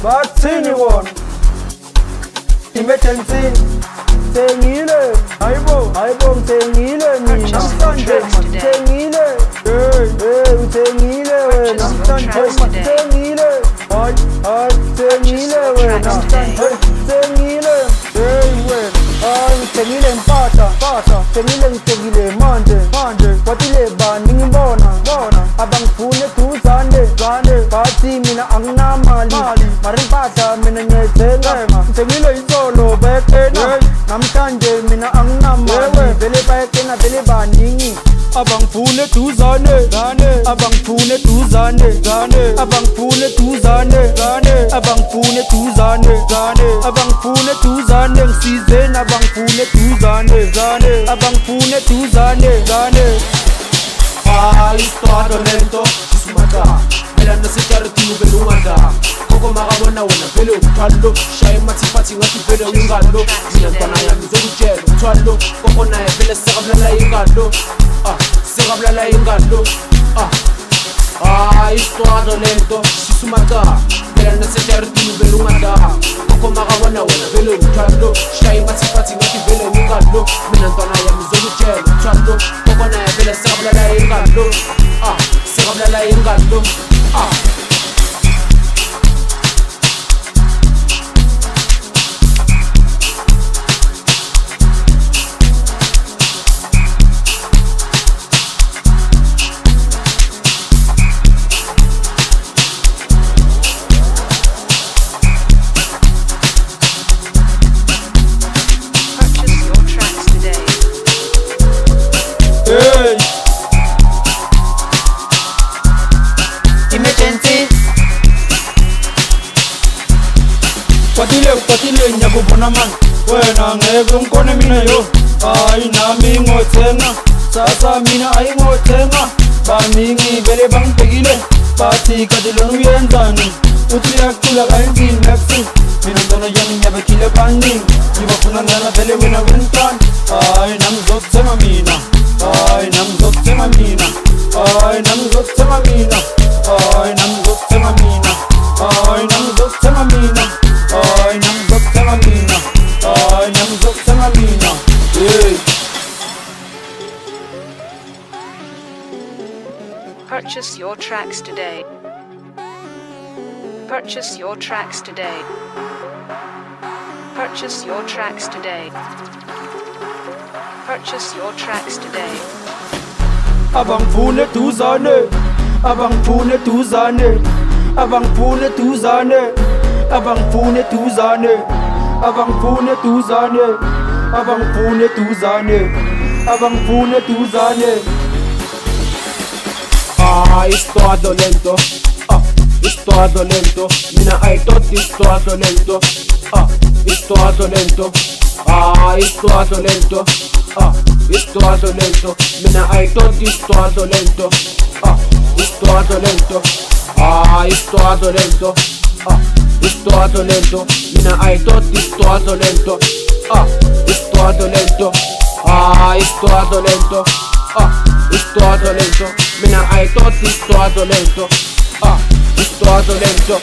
bathini wona emergency sengile hayibo ngithengile mina namhlanje ngithengile ngithengile wena namhlanje ngithengile hayi ngithengile wena ngithengile wena ngithengile mpahla ngithengile manje kwatile bani ngibona abangifune duzane bathi mina anginamali mari mpahla mina ngiyayithenga ngithengile izolo bayekena namhlanje mina anginamali vele bayekena vele baningi abangifune duzane abangifune duzane abangifune duzane abangifune duzane abangifune duzane ngisizeni abangifune duzane abangifune duzane Isdwadlo lento sisumata Mela nasityaritini vele ungada Koko makabona wena vele umthwalo Shaye mathiphathi ngathi vele ungalo Mina ntwana yami zokutshela umthwalo Koko naye vele sekabulala ingalo Sekabulala ingalo Isdwadlo lento sisumata Mela nasityaritini vele ungada Koko makabona wena vele umthwalo Shaye mathiphathi ngathi vele ungalo Mina ntwana yami zokutshela umthwalo Koko naye vele sekabulala ingalo sekabulala ingalo kwatile ngiyakubona mani wena ngeke ngikone mina yo hayi nami ngothenga sasa mina ayingothenga baningi vele bangibhekile bathi kade lona uyenzani uthi uyacula kayenzini nakusi mina ntwana yami ngiyabekhile baningi ngibafuna ngana vele wena wentwana hayi nami ngizokuthenga mina hayi nami ngizokuthenga mina hayi nami ngizokuthenga mina hayi nami ngizokuthenga mina hayi nami ngizokuthenga mina hayi nami ngizokuthenga mina hayi nami ngizokuthenga mina Purchase your tracks today. Purchase your tracks today. Purchase your tracks today. Purchase your tracks today. abangifune duzane abangifune duzane abangifune duzane abangifune duzane abangifune duzane abangifune duzane abangifune duzane Isdwadlo lento Isdwadlo lento mina I thought Isdwadlo lento Isdwadlo lento Isdwadlo lento Isdwadlo lento mina I thought Isdwadlo lento Isdwadlo lento Isdwadlo lento Isdwadlo lento mina I thought Isdwadlo lento Isdwadlo lento Isdwadlo lento Isdwadlo lento mina I thought Isdwadlo lento Isdwadlo lento